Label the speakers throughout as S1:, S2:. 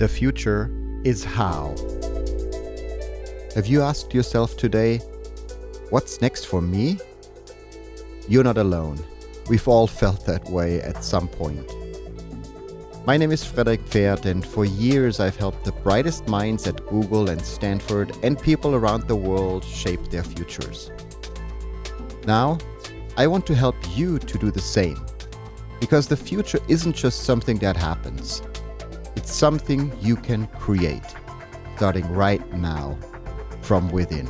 S1: The future is how. Have you asked yourself today, what's next for me? You're not alone. We've all felt that way at some point. My name is Frederik Pferdt, and for years I've helped the brightest minds at Google and Stanford and people around the world shape their futures. Now, I want to help you to do the same, because the future isn't just something that happens. It's something you can create, starting right now, from within.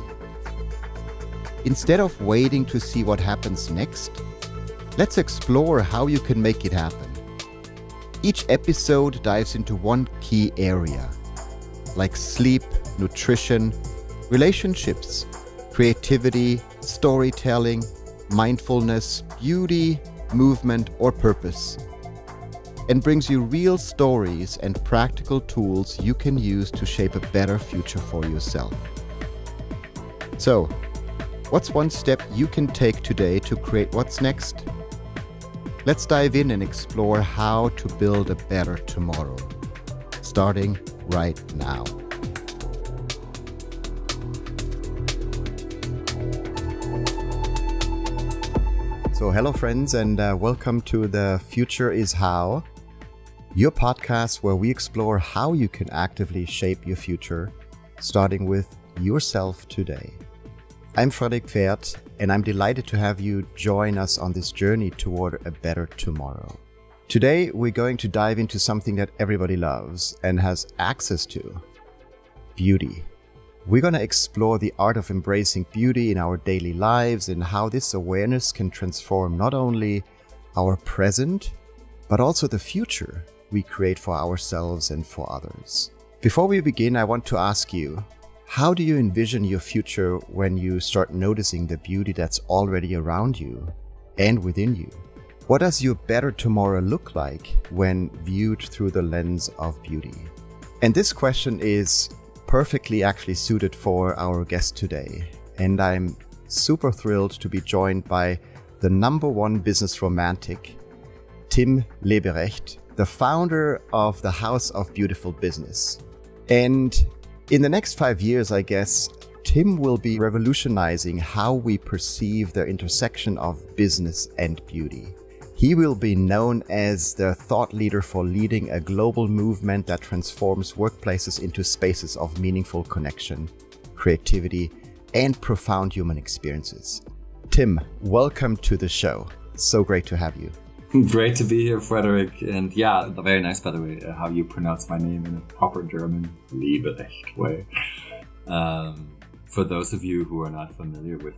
S1: Instead of waiting to see what happens next, let's explore how you can make it happen. Each episode dives into one key area, like sleep, nutrition, relationships, creativity, storytelling, mindfulness, beauty, movement, or purpose, and brings you real stories and practical tools you can use to shape a better future for yourself. So, what's one step you can take today to create what's next? Let's dive in and explore how to build a better tomorrow, starting right now. So hello friends, and welcome to The Future is How, your podcast where we explore how you can actively shape your future, starting with yourself today. I'm Frederik Pferdt, and I'm delighted to have you join us on this journey toward a better tomorrow. Today, we're going to dive into something that everybody loves and has access to: beauty. We're going to explore the art of embracing beauty in our daily lives and how this awareness can transform not only our present, but also the future we create for ourselves and for others. Before we begin, I want to ask you, how do you envision your future when you start noticing the beauty that's already around you and within you? What does your better tomorrow look like when viewed through the lens of beauty? And this question is perfectly actually suited for our guest today. And I'm super thrilled to be joined by the #1 business romantic, Tim Leberecht, the founder of the House of Beautiful Business. And in the next 5 years, I guess, Tim will be revolutionizing how we perceive the intersection of business and beauty. He will be known as the thought leader for leading a global movement that transforms workplaces into spaces of meaningful connection, creativity, and profound human experiences. Tim, welcome to the show. So great to have you.
S2: Great to be here, Frederik. And yeah, very nice, by the way, how you pronounce my name in a proper German, Leberecht way. For those of you who are not familiar with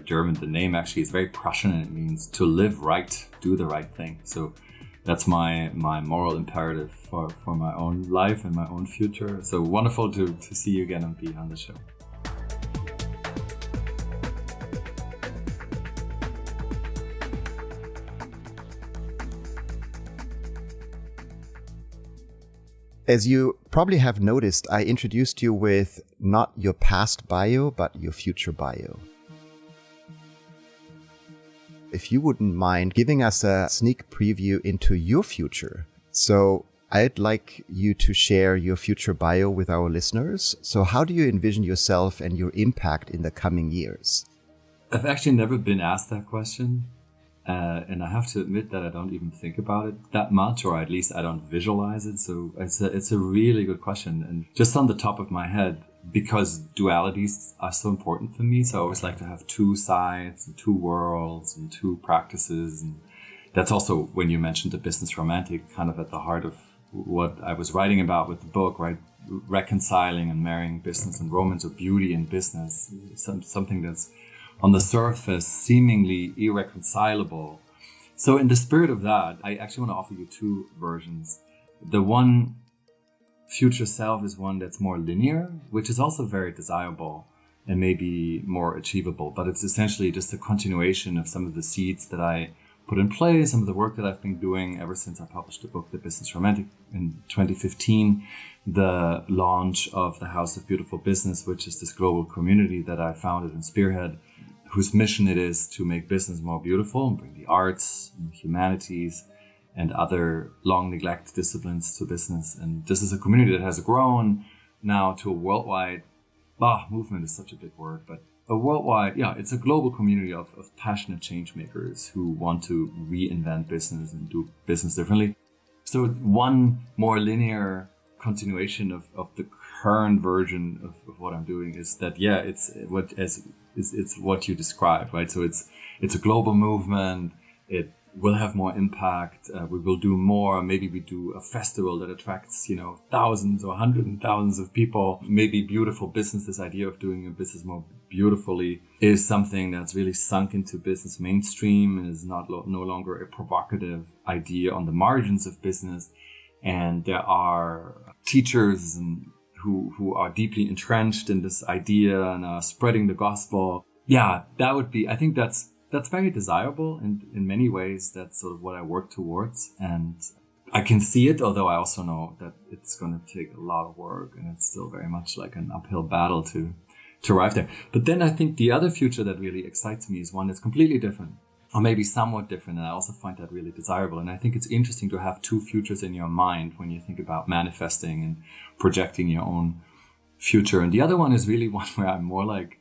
S2: German, the name actually is very Prussian, and it means to live right, do the right thing. So that's my moral imperative for my own life and my own future. So wonderful to see you again and be on the show.
S1: As you probably have noticed, I introduced you with not your past bio, but your future bio. If you wouldn't mind giving us a sneak preview into your future. So I'd like you to share your future bio with our listeners. So how do you envision yourself and your impact in the coming years?
S2: I've actually never been asked that question. And I have to admit that I don't even think about it that much, or at least I don't visualize it. So it's a really good question. And just on the top of my head, because dualities are so important for me, so I always like to have two sides and two worlds and two practices. And that's also, when you mentioned the business romantic, kind of at the heart of what I was writing about with the book, right? Reconciling and marrying business and romance, or beauty and business, something that's on the surface seemingly irreconcilable. So in the spirit of that, I actually want to offer you two versions. The one future self is one that's more linear, which is also very desirable and maybe more achievable, but it's essentially just a continuation of some of the seeds that I put in place, some of the work that I've been doing ever since I published the book, The Business Romantic, in 2015, the launch of the House of Beautiful Business, which is this global community that I founded and spearhead, whose mission it is to make business more beautiful and bring the arts and the humanities and other long neglected disciplines to business. And this is a community that has grown now to a worldwide, movement is such a big word, but a worldwide, it's a global community of passionate change makers who want to reinvent business and do business differently. So one more linear continuation of the current version of what I'm doing is that, it's what you described, right? So it's a global movement. It will have more impact. We will do more. Maybe we do a festival that attracts, thousands or hundreds and thousands of people. Maybe beautiful business, this idea of doing a business more beautifully, is something that's really sunk into business mainstream and is no longer a provocative idea on the margins of business. And there are teachers who are deeply entrenched in this idea and are spreading the gospel. Yeah, that would be, I think that's very desirable, and in many ways that's sort of what I work towards. And I can see it, although I also know that it's going to take a lot of work, and it's still very much like an uphill battle to arrive there. But then I think the other future that really excites me is one that's completely different, or maybe somewhat different, and I also find that really desirable. And I think it's interesting to have two futures in your mind when you think about manifesting and projecting your own future. And the other one is really one where I'm more like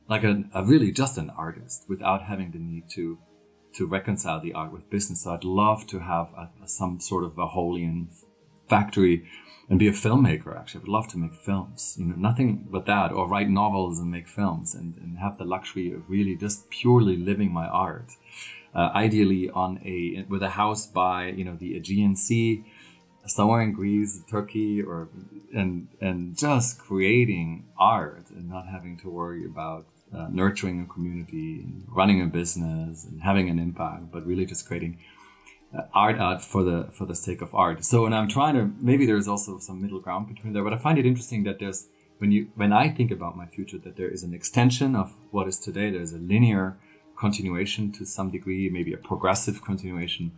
S2: a really just an artist without having the need to reconcile the art with business. So I'd love to have some sort of a Holian factory and be a filmmaker. Actually, I would love to make films, nothing but that, or write novels and make films and have the luxury of really just purely living my art. Ideally with a house by, the Aegean Sea, somewhere in Greece, Turkey, and just creating art and not having to worry about nurturing a community and running a business and having an impact, but really just creating art for the sake of art. So when I'm trying to, maybe there's also some middle ground between there, but I find it interesting that there's, when I think about my future, that there is an extension of what is today. There's a linear continuation to some degree, maybe a progressive continuation,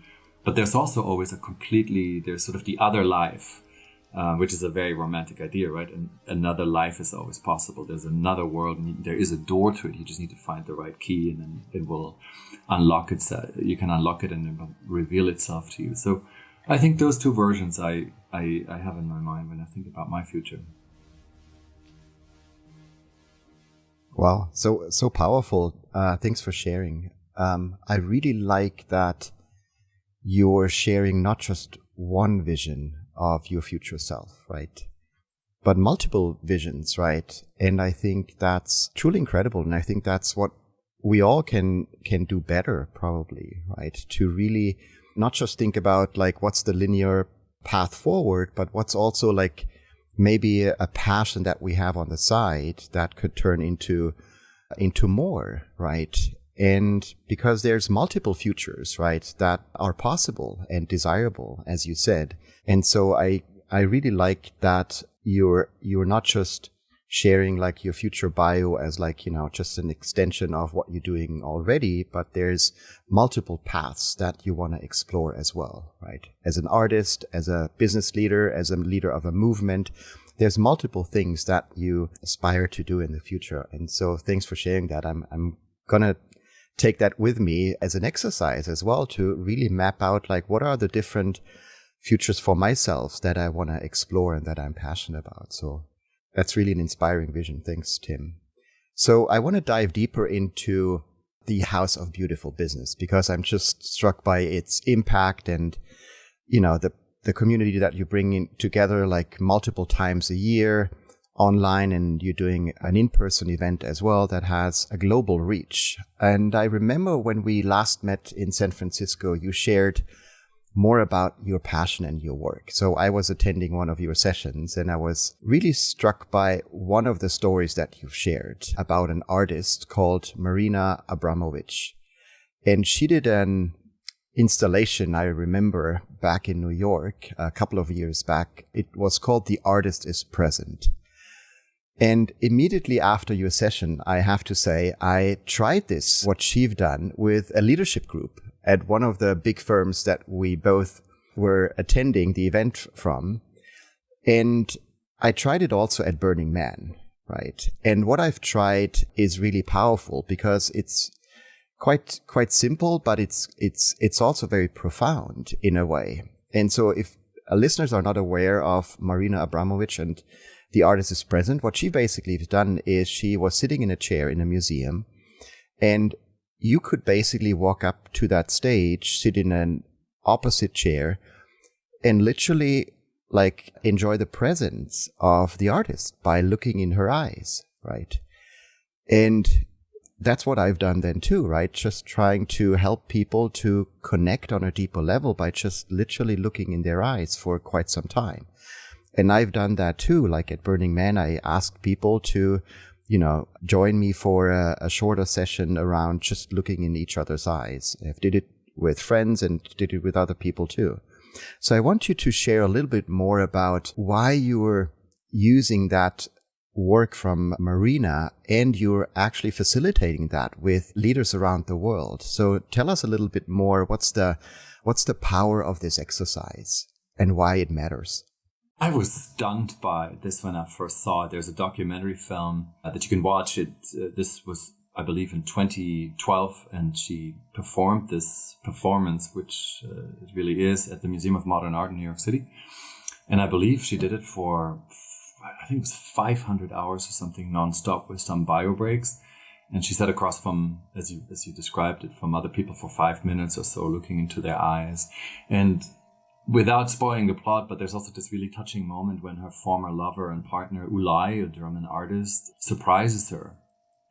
S2: but there's also always there's sort of the other life, which is a very romantic idea, right? And another life is always possible. There's another world, and there is a door to it. You just need to find the right key, and then it will unlock it. You can unlock it, and it will reveal itself to you. So I think those two versions I have in my mind when I think about my future.
S1: Wow, so powerful. Thanks for sharing. I really like that you're sharing not just one vision of your future self, right? But multiple visions, right? And I think that's truly incredible. And I think that's what we all can do better, probably, right? To really not just think about like what's the linear path forward, but what's also like maybe a passion that we have on the side that could turn into more, right? And because there's multiple futures, right, that are possible and desirable, as you said. And so I really like that you're not just sharing like your future bio as like, just an extension of what you're doing already, but there's multiple paths that you want to explore as well, right? As an artist, as a business leader, as a leader of a movement, there's multiple things that you aspire to do in the future. And so thanks for sharing that. I'm going to take that with me as an exercise as well to really map out like what are the different futures for myself that I want to explore and that I'm passionate about. So that's really an inspiring vision. Thanks, Tim. So I want to dive deeper into the House of Beautiful Business because I'm just struck by its impact and, the community that you bring in together like multiple times a year online, and you're doing an in-person event as well that has a global reach. And I remember when we last met in San Francisco, you shared more about your passion and your work. So I was attending one of your sessions and I was really struck by one of the stories that you've shared about an artist called Marina Abramovic. And she did an installation, I remember, back in New York a couple of years back. It was called The Artist is Present. And immediately after your session, I have to say, I tried this, what she've done, with a leadership group at one of the big firms that we both were attending the event from. And I tried it also at Burning Man, right? And what I've tried is really powerful because it's quite simple, but it's also very profound in a way. And so if listeners are not aware of Marina Abramovic and The Artist is Present, what she basically has done is she was sitting in a chair in a museum, and you could basically walk up to that stage, sit in an opposite chair, and literally like enjoy the presence of the artist by looking in her eyes, right? And that's what I've done then too, right? Just trying to help people to connect on a deeper level by just literally looking in their eyes for quite some time. And I've done that too. Like at Burning Man, I asked people to, join me for a shorter session around just looking in each other's eyes. I did it with friends and did it with other people too. So I want you to share a little bit more about why you were using that work from Marina, and you're actually facilitating that with leaders around the world. So tell us a little bit more. What's the power of this exercise and why it matters?
S2: I was stunned by this when I first saw it. There's a documentary film that you can watch. This was, I believe, in 2012, and she performed this performance, which it really is, at the Museum of Modern Art in New York City. And I believe she did it for, I think it was 500 hours or something nonstop with some bio breaks. And she sat across from, as you described it, from other people for 5 minutes or so, looking into their eyes. And without spoiling the plot, but there's also this really touching moment when her former lover and partner, Ulay, a German artist, surprises her.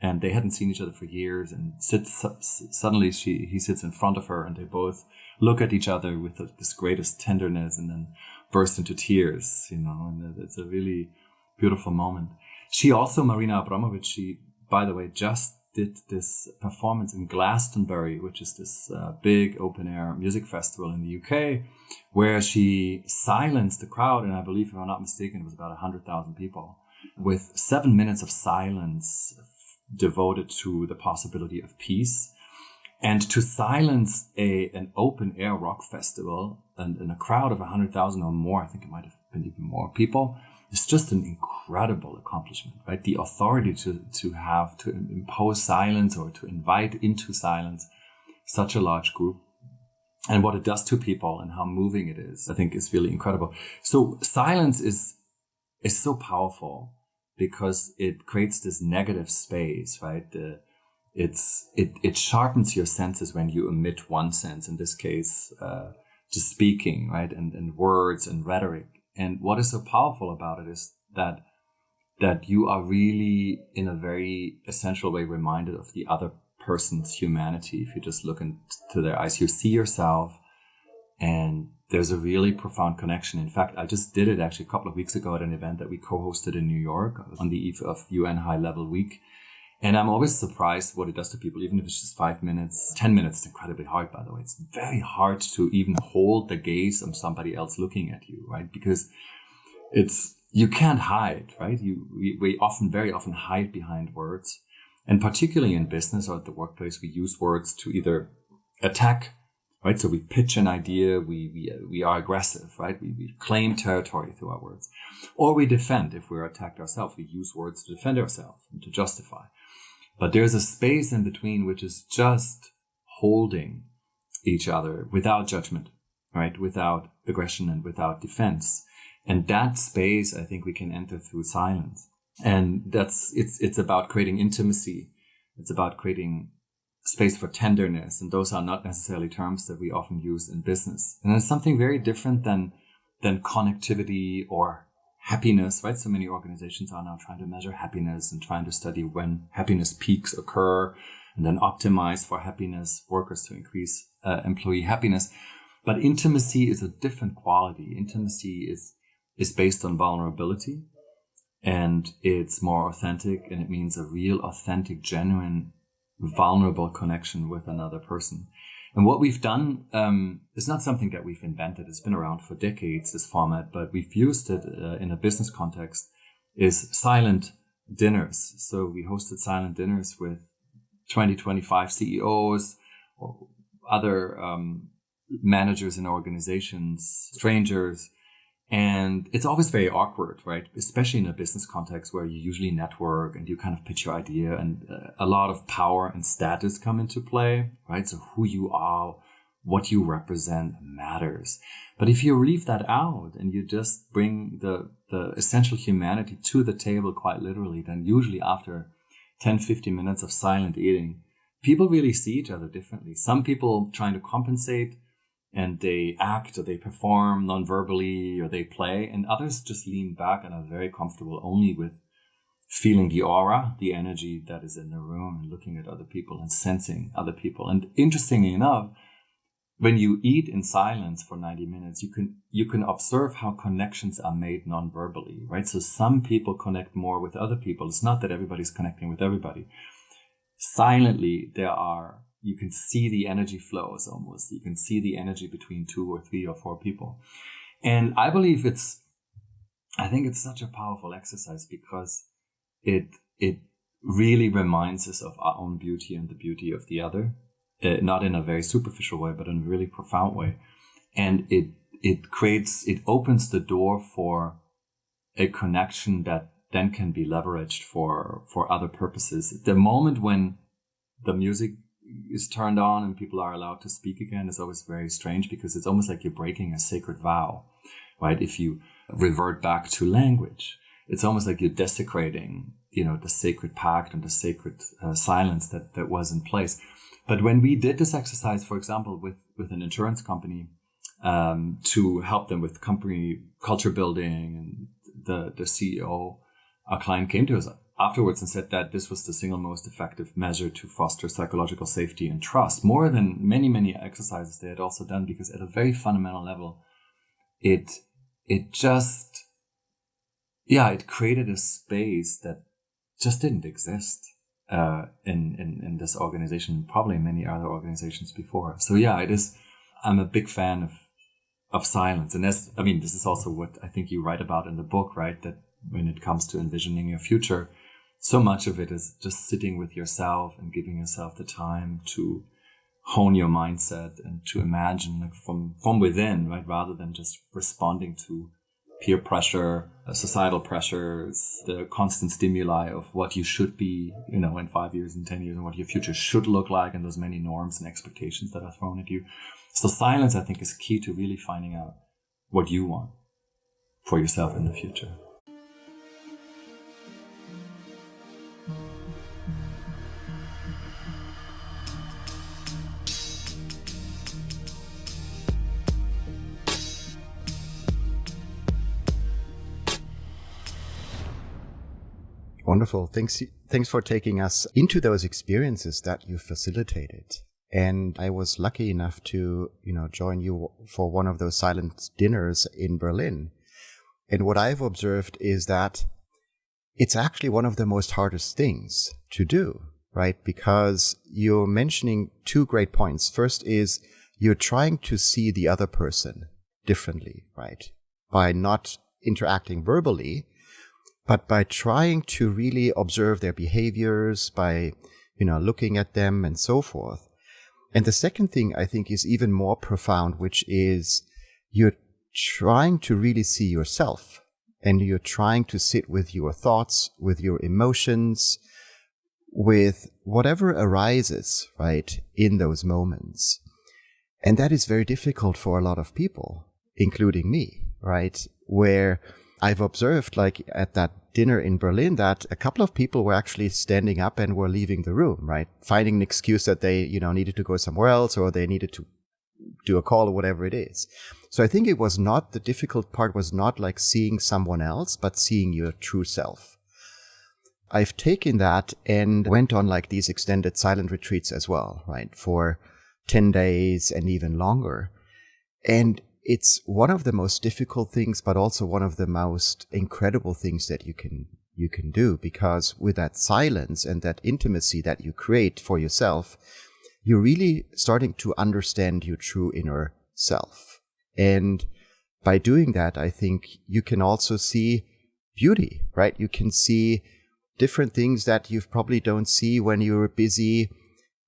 S2: And they hadn't seen each other for years, and suddenly he sits in front of her, and they both look at each other with this greatest tenderness and then burst into tears, and it's a really beautiful moment. She also, Marina Abramovic, she, by the way, just did this performance in Glastonbury, which is this big open-air music festival in the UK, where she silenced the crowd, and I believe, if I'm not mistaken, it was about 100,000 people, with 7 minutes of silence devoted to the possibility of peace. And to silence an open-air rock festival and a crowd of 100,000 or more, I think it might have been even more people, it's just an incredible accomplishment, right? The authority to have to impose silence or to invite into silence such a large group, and what it does to people and how moving it is, I think is really incredible. So silence is so powerful because it creates this negative space, right? It sharpens your senses when you omit one sense, in this case, just speaking, right? And words and rhetoric. And what is so powerful about it is that you are really, in a very essential way, reminded of the other person's humanity. If you just look into their eyes, you see yourself, and there's a really profound connection. In fact, I just did it actually a couple of weeks ago at an event that we co-hosted in New York on the eve of UN High Level Week. And I'm always surprised what it does to people, even if it's just 5 minutes, 10 minutes. It's incredibly hard, by the way. It's very hard to even hold the gaze of somebody else looking at you, right? Because you can't hide, right? We very often hide behind words. And particularly in business or at the workplace, we use words to either attack, right? So we pitch an idea, we are aggressive, right? We claim territory through our words. Or we defend. If we're attacked ourselves, we use words to defend ourselves and to justify. But there's a space in between which is just holding each other without judgment, right? Without aggression and without defense. And that space, I think, we can enter through silence. And it's about creating intimacy. It's about creating space for tenderness. And those are not necessarily terms that we often use in business. And it's something very different than connectivity or happiness, right? So many organizations are now trying to measure happiness and trying to study when happiness peaks occur and then optimize for happiness workers to increase employee happiness. But intimacy is a different quality. Intimacy is based on vulnerability, and it's more authentic, and it means a real, authentic, genuine, vulnerable connection with another person. And what we've done is not something that we've invented. It's been around for decades, this format, but we've used it in a business context, is silent dinners. So we hosted silent dinners with 20, 25 CEOs or other managers in organizations, strangers, And it's always very awkward, right? Especially in a business context where you usually network and you kind of pitch your idea, and a lot of power and status come into play, right? So who you are, what you represent matters. But if you leave that out and you just bring the essential humanity to the table quite literally, then usually after 10, 15 minutes of silent eating, people really see each other differently. Some people trying to compensate and they act or they perform non-verbally or they play, and others just lean back and are very comfortable only with feeling the aura, the energy that is in the room, and looking at other people and sensing other people. And interestingly enough, when you eat in silence for 90 minutes, you can observe how connections are made non-verbally, right? So some people connect more with other people. It's not that everybody's connecting with everybody. Silently, you can see the energy flows almost. You can see the energy between 2 or 3 or 4 people. And I believe I think it's such a powerful exercise because it really reminds us of our own beauty and the beauty of the other, not in a very superficial way, but in a really profound way. And it opens the door for a connection that then can be leveraged for other purposes. The moment when the music is turned on and people are allowed to speak again is always very strange, because it's almost like you're breaking a sacred vow, right? If you revert back to language, it's almost like you're desecrating, the sacred pact and the sacred silence that was in place. But when we did this exercise, for example, with an insurance company, to help them with company culture building, and the CEO, our client, came to us afterwards and said that this was the single most effective measure to foster psychological safety and trust, more than many, many exercises they had also done, because at a very fundamental level, it created a space that just didn't exist in this organization, probably many other organizations before. So yeah, it is. I'm a big fan of silence, and this is also what I think you write about in the book, right? That when it comes to envisioning your future, so much of it is just sitting with yourself and giving yourself the time to hone your mindset and to imagine, like, from within, right? Rather than just responding to peer pressure, societal pressures, the constant stimuli of what you should be, in 5 years and 10 years, and what your future should look like, and those many norms and expectations that are thrown at you. So silence, I think, is key to really finding out what you want for yourself in the future.
S1: Wonderful. Thanks for taking us into those experiences that you facilitated. And I was lucky enough to, join you for one of those silent dinners in Berlin. And what I've observed is that it's actually one of the most hardest things to do, right? Because you're mentioning 2 great points. First is you're trying to see the other person differently, right? By not interacting verbally, but by trying to really observe their behaviors, by, looking at them and so forth. And the second thing I think is even more profound, which is you're trying to really see yourself, and you're trying to sit with your thoughts, with your emotions, with whatever arises, right, in those moments. And that is very difficult for a lot of people, including me, right? Where I've observed, like at that dinner in Berlin, that a couple of people were actually standing up and were leaving the room, right? Finding an excuse that they, needed to go somewhere else, or they needed to do a call, or whatever it is. So I think the difficult part was not like seeing someone else, but seeing your true self. I've taken that and went on like these extended silent retreats as well, right? For 10 days and even longer. And it's one of the most difficult things, but also one of the most incredible things that you can do, because with that silence and that intimacy that you create for yourself, you're really starting to understand your true inner self. And by doing that, I think you can also see beauty, right? You can see different things that you probably don't see when you're busy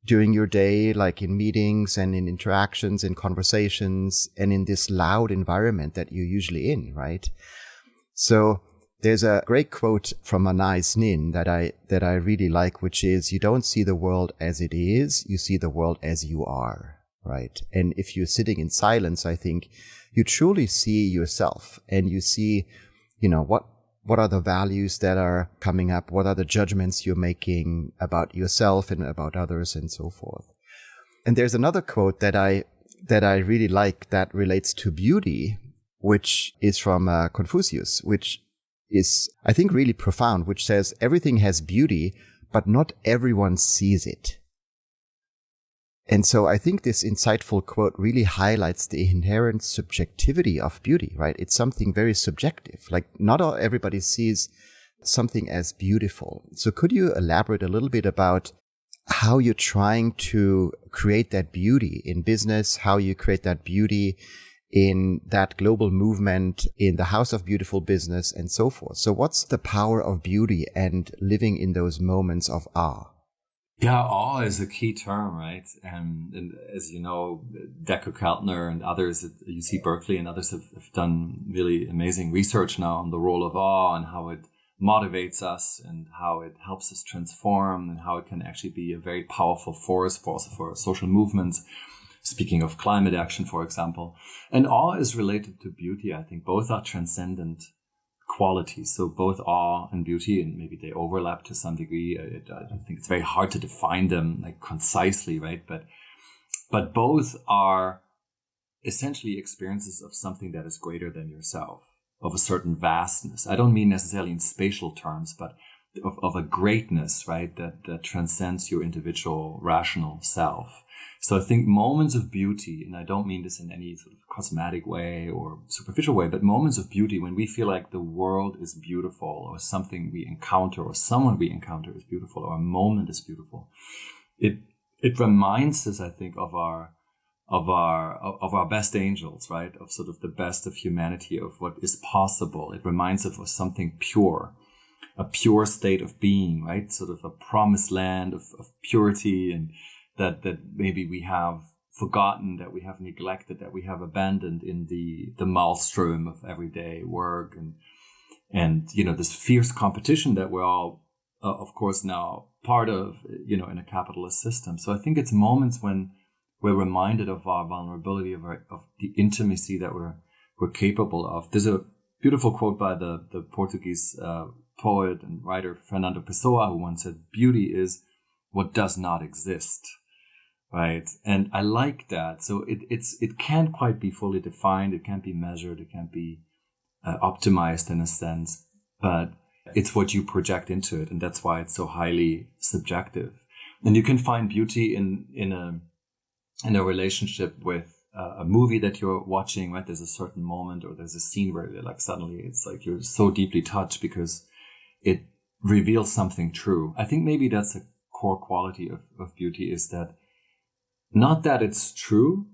S1: during your day, like in meetings and in interactions, in conversations, and in this loud environment that you're usually in, right? So there's a great quote from Anais Nin that I really like, which is, you don't see the world as it is, you see the world as you are, right? And if you're sitting in silence, I think you truly see yourself, and you see, what are the values that are coming up? What are the judgments you're making about yourself and about others and so forth? And there's another quote that I really like that relates to beauty, which is from Confucius, which is, I think, really profound, which says, everything has beauty, but not everyone sees it. And so I think this insightful quote really highlights the inherent subjectivity of beauty, right? It's something very subjective. Like, not everybody sees something as beautiful. So could you elaborate a little bit about how you're trying to create that beauty in business, how you create that beauty in that global movement, in the House of Beautiful Business, and so forth? So what's the power of beauty and living in those moments of awe?
S2: Yeah, awe is a key term, right? And as you know, Decker Keltner and others at UC Berkeley and others have done really amazing research now on the role of awe and how it motivates us and how it helps us transform and how it can actually be a very powerful force for social movements. Speaking of climate action, for example. And awe is related to beauty. I think both are transcendent qualities. So both awe and beauty, and maybe they overlap to some degree. I think it's very hard to define them like concisely, right? But both are essentially experiences of something that is greater than yourself, of a certain vastness. I don't mean necessarily in spatial terms, but of a greatness, right? That transcends your individual rational self. So I think moments of beauty, and I don't mean this in any sort of cosmetic way or superficial way, but moments of beauty when we feel like the world is beautiful, or something we encounter, or someone we encounter is beautiful, or a moment is beautiful. It reminds us, I think, of our best angels, right? Of sort of the best of humanity, of what is possible. It reminds us of something pure, a pure state of being, right? Sort of a promised land of purity, and that maybe we have forgotten, that we have neglected, that we have abandoned in the maelstrom of everyday work and this fierce competition that we're all, of course, now part of, in a capitalist system. So I think it's moments when we're reminded of our vulnerability, of the intimacy that we're capable of. There's a beautiful quote by the Portuguese poet and writer Fernando Pessoa, who once said, "Beauty is what does not exist." Right. And I like that. So it can't quite be fully defined. It can't be measured. It can't be optimized in a sense, but it's what you project into it. And that's why it's so highly subjective. And you can find beauty in a relationship with a movie that you're watching, right? There's a certain moment or there's a scene where like suddenly it's like you're so deeply touched because it reveals something true. I think maybe that's a core quality of beauty, is that not that it's true,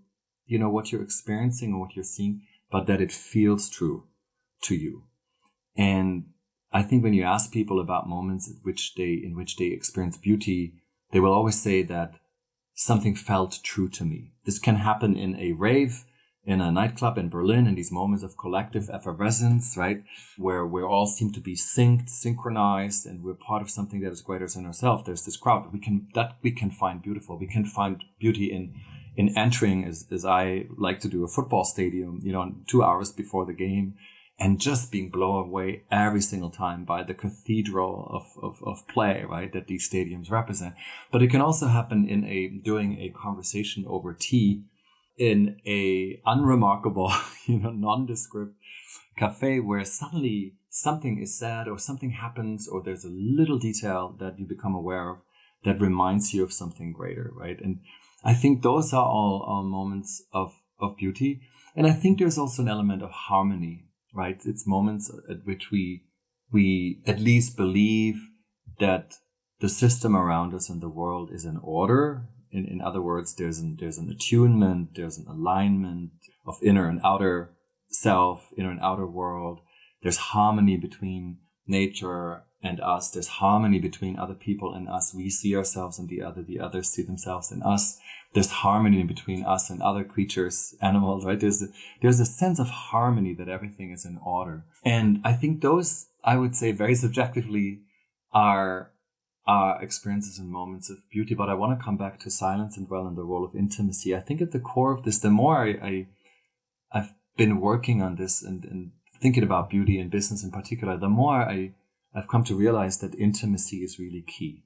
S2: what you're experiencing or what you're seeing, but that it feels true to you. And I think when you ask people about moments in which they experience beauty, they will always say that something felt true to me. This can happen in a rave, in a nightclub in Berlin, in these moments of collective effervescence, right? Where we all seem to be synchronized, and we're part of something that is greater than ourselves. There's this crowd we can find beautiful. We can find beauty in entering, as I like to do, a football stadium, 2 hours before the game, and just being blown away every single time by the cathedral of play, right? That these stadiums represent. But it can also happen during a conversation over tea, in a unremarkable, nondescript cafe, where suddenly something is said or something happens, or there's a little detail that you become aware of that reminds you of something greater, right? And I think those are all moments of beauty. And I think there's also an element of harmony, right? It's moments at which we at least believe that the system around us and the world is in order. In other words, there's an attunement, there's an alignment of inner and outer self, inner and outer world. There's harmony between nature and us. There's harmony between other people and us. We see ourselves in the others see themselves in us. There's harmony between us and other creatures, animals, right? There's a sense of harmony that everything is in order. And I think those, I would say very subjectively, are experiences and moments of beauty. But I want to come back to silence and dwell on the role of intimacy. I think at the core of this, the more I've been working on this and thinking about beauty and business in particular, the more I've come to realize that intimacy is really key.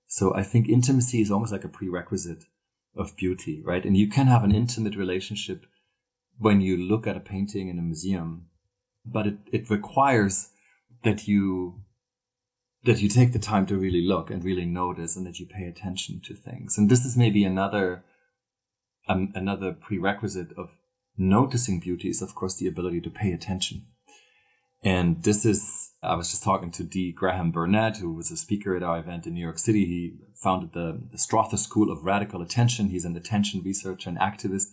S2: So I think intimacy is almost like a prerequisite of beauty, right? And you can have an intimate relationship when you look at a painting in a museum, but it requires that you take the time to really look and really notice, and that you pay attention to things. And this is maybe another prerequisite of noticing beauty is, of course, the ability to pay attention. And this is, I was just talking to D. Graham Burnett, who was a speaker at our event in New York City. He founded the Strother School of Radical Attention. He's an attention researcher and activist,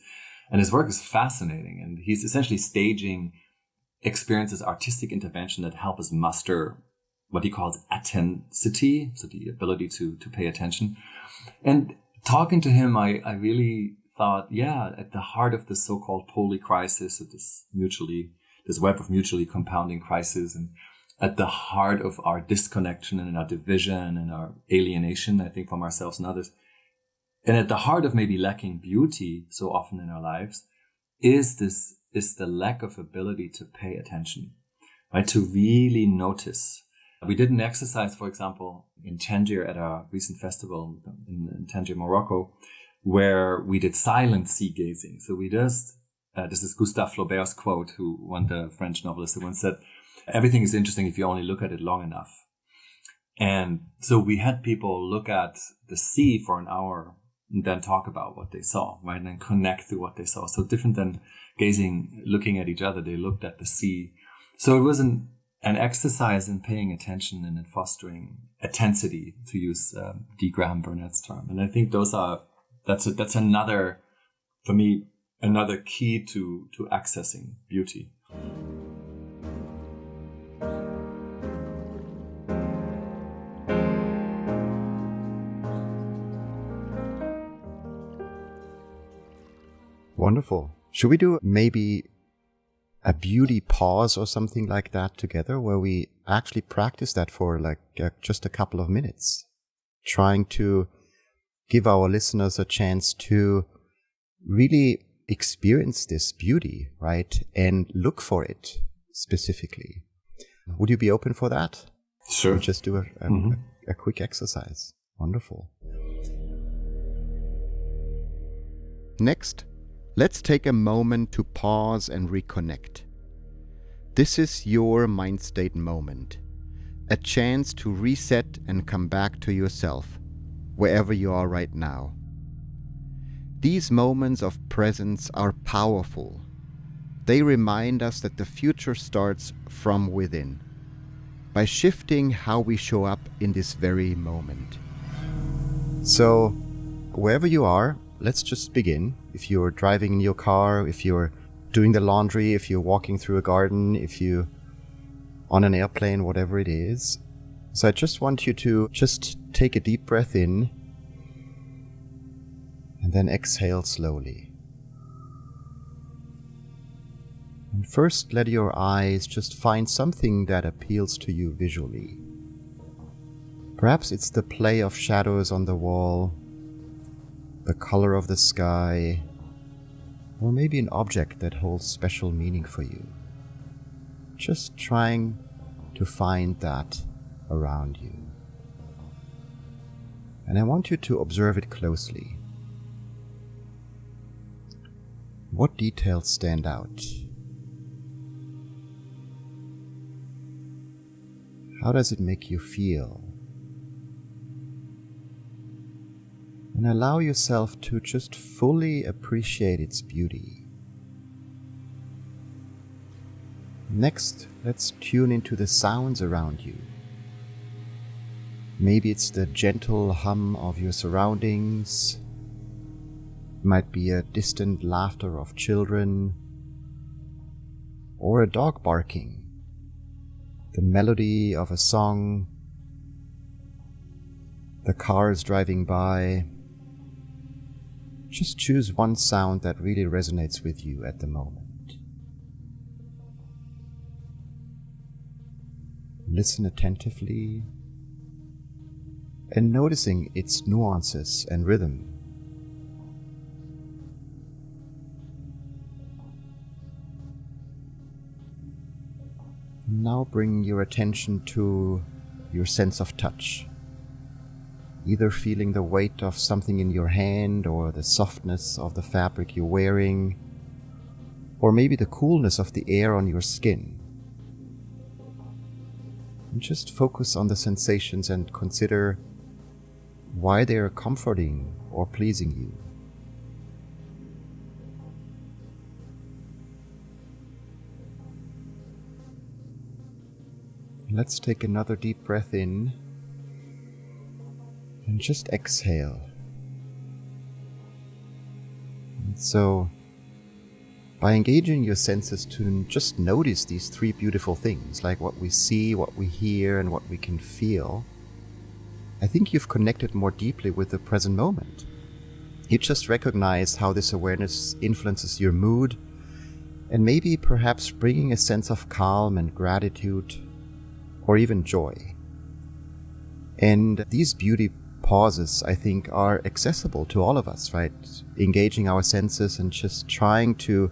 S2: and his work is fascinating. And he's essentially staging experiences, artistic intervention that help us muster what he calls attentity, so the ability to pay attention. And talking to him, I really thought, yeah, at the heart of this so-called polycrisis, of this web of mutually compounding crisis, and at the heart of our disconnection and our division and our alienation, I think, from ourselves and others, and at the heart of maybe lacking beauty so often in our lives, is the lack of ability to pay attention, right? To really notice. We did an exercise, for example, in Tangier at our recent festival in Tangier, Morocco, where we did silent sea gazing. So we just, this is Gustave Flaubert's quote, who won the French novelist, who once said, everything is interesting if you only look at it long enough. And so we had people look at the sea for an hour and then talk about what they saw, right? And then connect to what they saw. So different than looking at each other, they looked at the sea. So it was an exercise in paying attention and in fostering attentity, to use D. Graham Burnett's term. And I think that's another, for me, another key to accessing beauty.
S1: Wonderful. Should we do maybe a beauty pause or something like that together, where we actually practice that for just a couple of minutes, trying to give our listeners a chance to really experience this beauty, right? And look for it specifically. Would you be open for that?
S2: Sure.
S1: We'll just do a quick exercise. Wonderful. Next, let's take a moment to pause and reconnect. This is your mind state moment, a chance to reset and come back to yourself, wherever you are right now. These moments of presence are powerful. They remind us that the future starts from within, by shifting how we show up in this very moment. So, wherever you are, let's just begin. If you're driving in your car, if you're doing the laundry, if you're walking through a garden, if you're on an airplane, whatever it is. So I just want you to just take a deep breath in and then exhale slowly. And first, let your eyes just find something that appeals to you visually. Perhaps it's the play of shadows on the wall, the color of the sky, or maybe an object that holds special meaning for you. Just trying to find that around you. And I want you to observe it closely. What details stand out? How does it make you feel? And allow yourself to just fully appreciate its beauty. Next, let's tune into the sounds around you. Maybe it's the gentle hum of your surroundings. It might be a distant laughter of children, or a dog barking the melody of a song, the cars driving by. Just choose one sound that really resonates with you at the moment. Listen attentively and noticing its nuances and rhythm. Now bring your attention to your sense of touch. Either feeling the weight of something in your hand, or the softness of the fabric you're wearing, or maybe the coolness of the air on your skin. And just focus on the sensations and consider why they are comforting or pleasing you. Let's take another deep breath in and just exhale. And so, by engaging your senses to just notice these three beautiful things, like what we see, what we hear, and what we can feel, I think you've connected more deeply with the present moment. You just recognize how this awareness influences your mood, and maybe perhaps bringing a sense of calm and gratitude, or even joy. And these beauty pauses, I think, are accessible to all of us, right? Engaging our senses and just trying to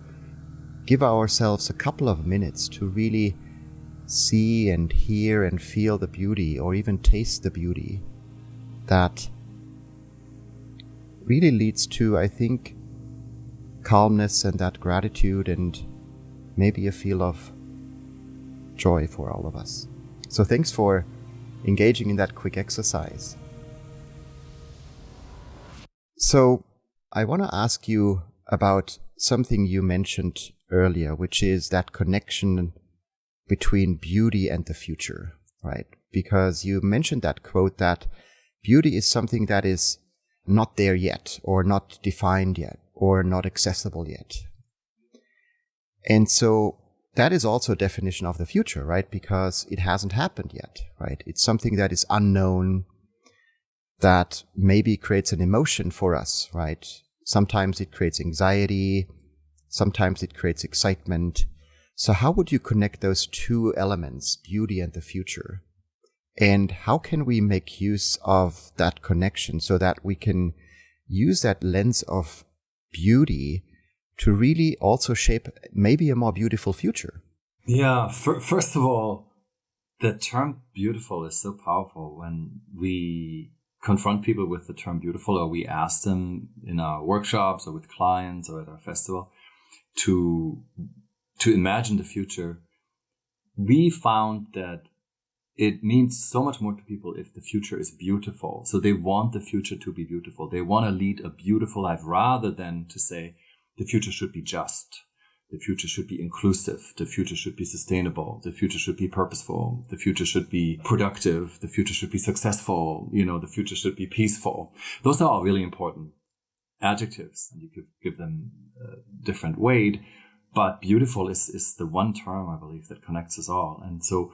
S1: give ourselves a couple of minutes to really see and hear and feel the beauty, or even taste the beauty that really leads to, I think, calmness and that gratitude and maybe a feel of joy for all of us. So thanks for engaging in that quick exercise. So I want to ask you about something you mentioned earlier, which is that connection between beauty and the future, right? Because you mentioned that quote that beauty is something that is not there yet, or not defined yet, or not accessible yet. And so that is also a definition of the future, right? Because it hasn't happened yet, right? It's something that is unknown, that maybe creates an emotion for us, right? Sometimes it creates anxiety, sometimes it creates excitement. So how would you connect those two elements, beauty and the future? And how can we make use of that connection so that we can use that lens of beauty to really also shape maybe a more beautiful future?
S2: Yeah, first of all, the term beautiful is so powerful. When we confront people with the term beautiful, or we ask them in our workshops or with clients or at our festival to imagine the future, we found that it means so much more to people if the future is beautiful. So they want the future to be beautiful. They want to lead a beautiful life, rather than to say the future should be just. The future should be inclusive. The future should be sustainable. The future should be purposeful. The future should be productive. The future should be successful. The future should be peaceful. Those are all really important adjectives, and you could give them different weight. But beautiful is the one term, I believe, that connects us all. And so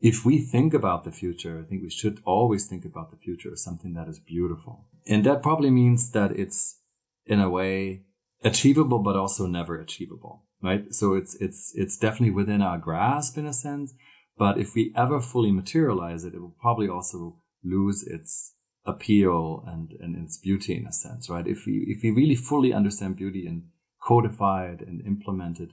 S2: if we think about the future, I think we should always think about the future as something that is beautiful. And that probably means that it's, in a way, achievable, but also never achievable, right? So it's definitely within our grasp in a sense, but if we ever fully materialize it, it will probably also lose its appeal and its beauty in a sense, right? If we really fully understand beauty and codify it and implement it,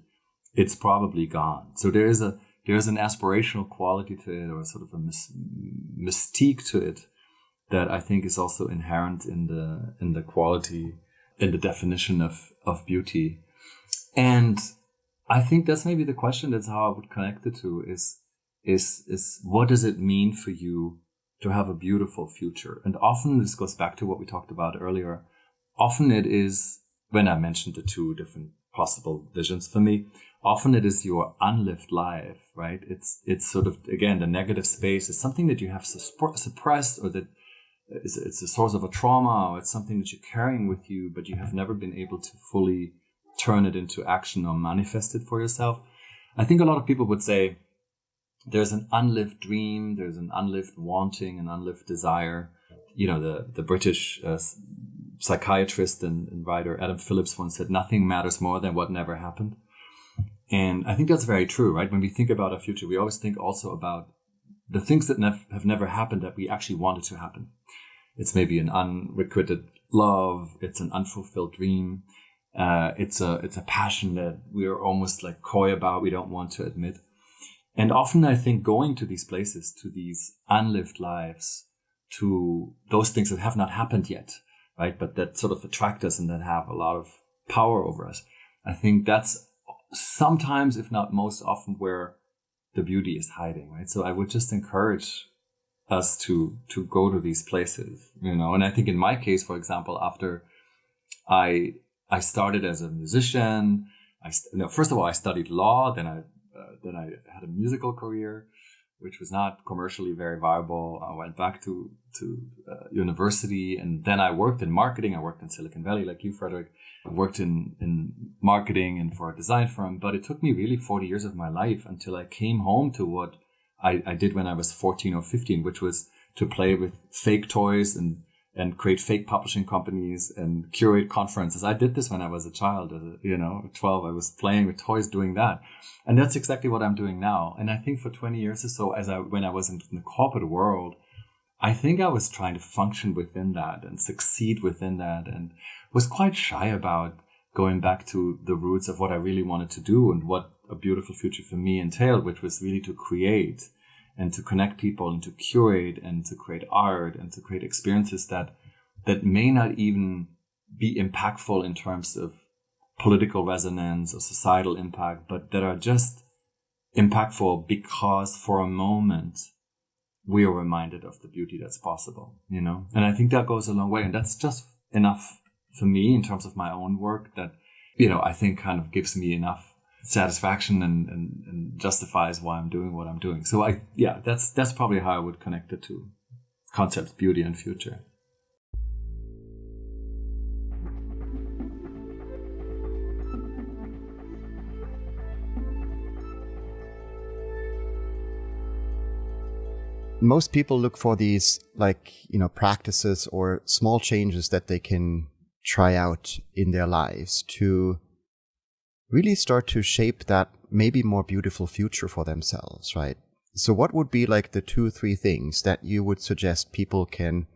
S2: it's probably gone. So there is an aspirational quality to it, or sort of a mystique to it, that I think is also inherent in the quality, in the definition of beauty. And I think that's maybe the question. That's how I would connect the two, is what does it mean for you to have a beautiful future? And often this goes back to what we talked about earlier. Often it is, when I mentioned the two different possible visions for me, often it is your unlived life, right? It's sort of, again, the negative space is something that you have suppressed, or that it's a source of a trauma, or it's something that you're carrying with you, but you have never been able to fully turn it into action or manifest it for yourself. I think a lot of people would say, there's an unlived dream, there's an unlived wanting, an unlived desire. The British psychiatrist and writer Adam Phillips once said, nothing matters more than what never happened. And I think that's very true, right? When we think about our future, we always think also about the things that have never happened that we actually wanted to happen. It's maybe an unrequited love. It's an unfulfilled dream. It's a passion that we're almost like coy about. We don't want to admit. And often I think going to these places, to these unlived lives, to those things that have not happened yet, right? But that sort of attract us and that have a lot of power over us. I think that's sometimes, if not most often, where the beauty is hiding, right? So I would just encourage us to go to these places, and I think in my case, for example, after I started as a musician, first of all, I studied law, then I had a musical career, which was not commercially very viable. I went back to university, and then I worked in marketing. I worked in Silicon Valley, like you, Frederik. I worked in marketing and for a design firm, but it took me really 40 years of my life until I came home to what I did when I was 14 or 15, which was to play with fake toys and create fake publishing companies and curate conferences. I did this when I was a child, 12. I was playing with toys, doing that. And that's exactly what I'm doing now. And I think for 20 years or so, when I was in the corporate world, I think I was trying to function within that and succeed within that, and was quite shy about going back to the roots of what I really wanted to do and what a beautiful future for me entailed, which was really to create and to connect people and to curate and to create art and to create experiences that may not even be impactful in terms of political resonance or societal impact, but that are just impactful because for a moment we are reminded of the beauty that's possible, And I think that goes a long way. And that's just enough for me in terms of my own work that, I think kind of gives me enough satisfaction and justifies why I'm doing what I'm doing. So that's probably how I would connect it to concepts, beauty and future.
S1: Most people look for these practices or small changes that they can try out in their lives to really start to shape that maybe more beautiful future for themselves, right? So what would be like the 2-3 things that you would suggest people can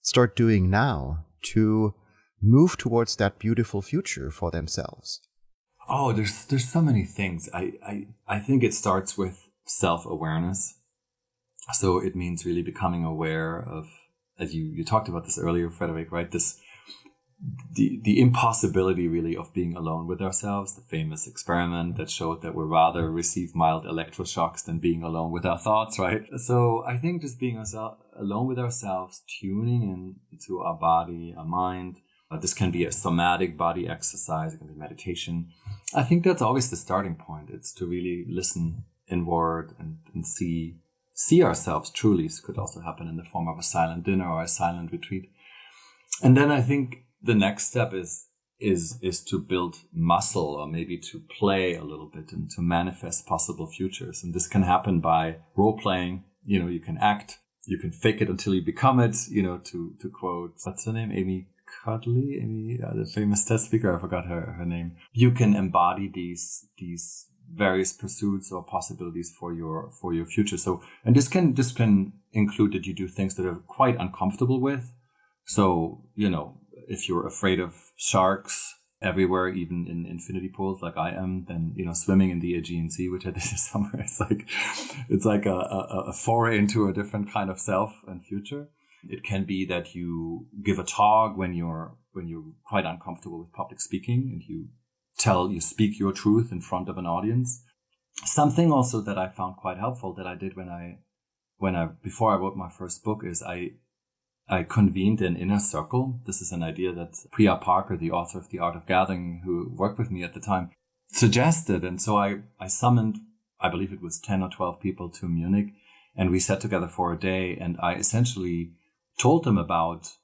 S1: start doing now to move towards that beautiful future for themselves?
S2: Oh, there's so many things. I think it starts with self-awareness. So it means really becoming aware of, as you talked about this earlier, Frederik, right? The impossibility really of being alone with ourselves, the famous experiment that showed that we rather receive mild electroshocks than being alone with our thoughts, right? So I think just being alone with ourselves, tuning in to our body, our mind. This can be a somatic body exercise, it can be meditation. I think that's always the starting point. It's to really listen inward and see ourselves truly. This could also happen in the form of a silent dinner or a silent retreat. And then I think the next step is to build muscle, or maybe to play a little bit and to manifest possible futures. And this can happen by role playing. You can act, you can fake it until you become it, to quote, what's her name? Amy Cudley, the famous TED speaker. I forgot her name. You can embody these various pursuits or possibilities for your future. So, and this can include that you do things that are quite uncomfortable with. So, if you're afraid of sharks everywhere, even in infinity pools like I am, then, swimming in the Aegean Sea, which I did this summer, it's like a foray into a different kind of self and future. It can be that you give a talk when you're quite uncomfortable with public speaking, and you speak your truth in front of an audience. Something also that I found quite helpful that I did before I wrote my first book is I convened an inner circle. This is an idea that Priya Parker, the author of The Art of Gathering, who worked with me at the time, suggested. And so I summoned, I believe it was 10 or 12 people to Munich, and we sat together for a day, and I essentially told them about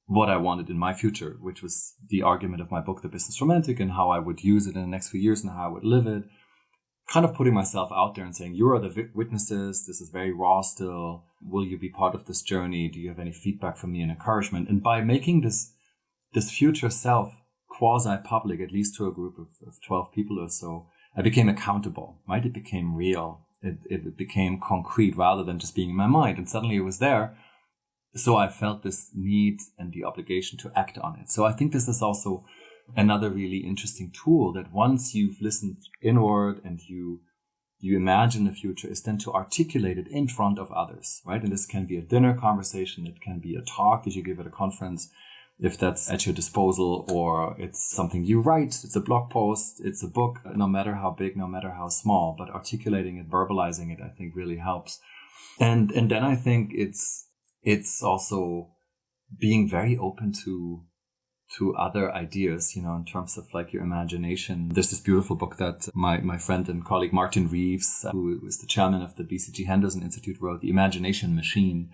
S2: what I wanted in my future, which was the argument of my book, The Business Romantic, and how I would use it in the next few years and how I would live it. kind of putting myself out there and saying, you are the witnesses. This is very raw still. Will you be part of this journey? Do you have any feedback from me and encouragement? And by making this future self quasi-public, at least to a group of 12 people or so, I became accountable, right? It became real. It became concrete rather than just being in my mind. And suddenly it was there. So I felt this need and the obligation to act on it. So I think this is also another really interesting tool, that once you've listened inward and you imagine the future, is then to articulate it in front of others, right? And this can be a dinner conversation. It can be a talk that you give at a conference, if that's at your disposal, or it's something you write. It's a blog post. It's a book, no matter how big, no matter how small, but articulating it, verbalizing it, I think really helps. And then I think it's also being very open to other ideas, in terms of like your imagination. There's this beautiful book that my friend and colleague Martin Reeves, who is the chairman of the BCG Henderson Institute, wrote, The Imagination Machine,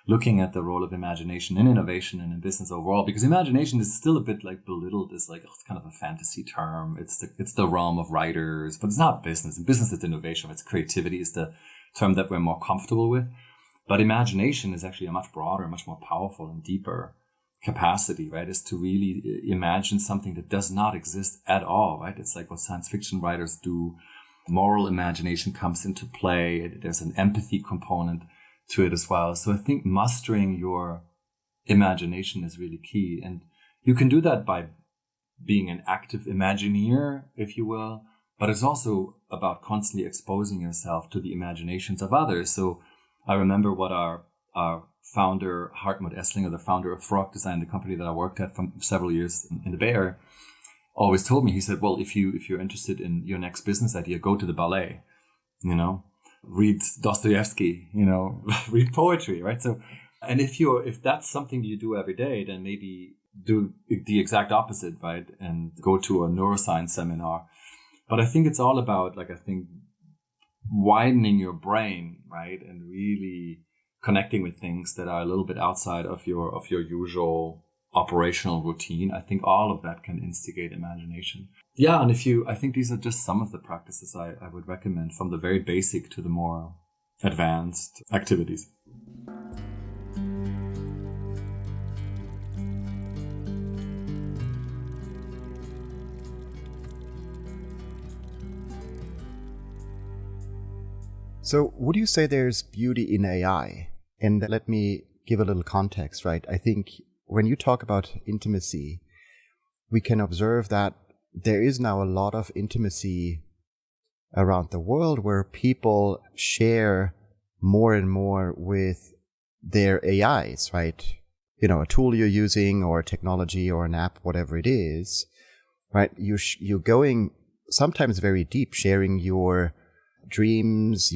S2: looking at the role of imagination in innovation and in business overall, because imagination is still a bit like belittled as like, it's kind of a fantasy term. It's the realm of writers, but it's not business. In business, it's innovation. It's creativity is the term that we're more comfortable with. But imagination is actually a much broader, much more powerful and deeper capacity, right? Is to really imagine something that does not exist at all, right? It's like what science fiction writers do. Moral imagination comes into play. There's an empathy component to it as well. So I think mastering your imagination is really key. And you can do that by being an active Imagineer, if you will, but it's also about constantly exposing yourself to the imaginations of others. So I remember what our founder, Hartmut Esslinger, the founder of Frog Design, the company that I worked at for several years in the Bay Area, always told me, he said, well, if you're interested in your next business idea, go to the ballet, read Dostoevsky, read poetry, right? So, and if that's something you do every day, then maybe do the exact opposite, right? And go to a neuroscience seminar. But I think it's all about, widening your brain, right? And really connecting with things that are a little bit outside of your usual operational routine. I think all of that can instigate imagination. Yeah, and I think these are just some of the practices I would recommend, from the very basic to the more advanced activities.
S1: So would you say there's beauty in AI? And let me give a little context, right? I think when you talk about intimacy, we can observe that there is now a lot of intimacy around the world where people share more and more with their AIs, right? A tool you're using or a technology or an app, whatever it is, right? You're going sometimes very deep, sharing your dreams,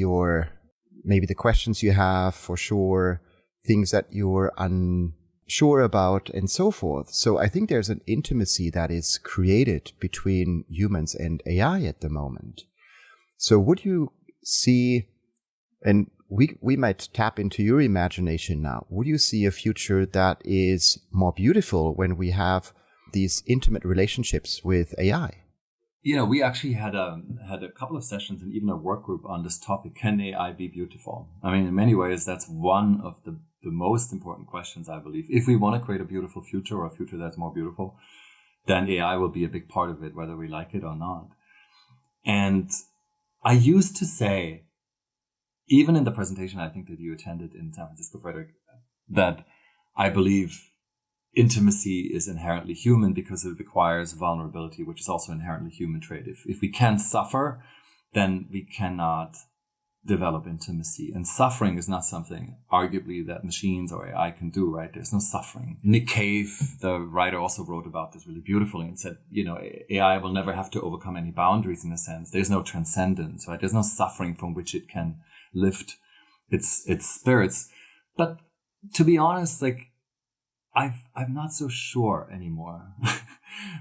S1: maybe the questions you have, for sure, things that you're unsure about, and so forth. So I think there's an intimacy that is created between humans and AI at the moment. So would you see, and we might tap into your imagination now, would you see a future that is more beautiful when we have these intimate relationships with AI?
S2: We actually had a couple of sessions and even a work group on this topic. Can AI be beautiful? I mean, in many ways, that's one of the most important questions, I believe. If we want to create a beautiful future, or a future that's more beautiful, then AI will be a big part of it, whether we like it or not. And I used to say, even in the presentation I think that you attended in San Francisco, Frederik, that I believe intimacy is inherently human because it requires vulnerability, which is also inherently human trait. If we can't suffer, then we cannot develop intimacy. And suffering is not something, arguably, that machines or AI can do, right? There's no suffering. Nick Cave, the writer, also wrote about this really beautifully and said, AI will never have to overcome any boundaries in a sense. There's no transcendence, right? There's no suffering from which it can lift its spirits. But to be honest, I'm not so sure anymore.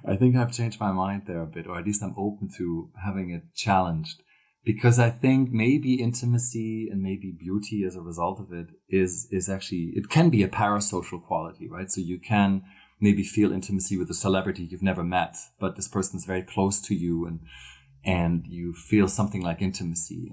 S2: I think I've changed my mind there a bit, or at least I'm open to having it challenged, because I think maybe intimacy and maybe beauty as a result of it is actually, it can be a parasocial quality, right? So you can maybe feel intimacy with a celebrity you've never met, but this person is very close to you, and and you feel something like intimacy.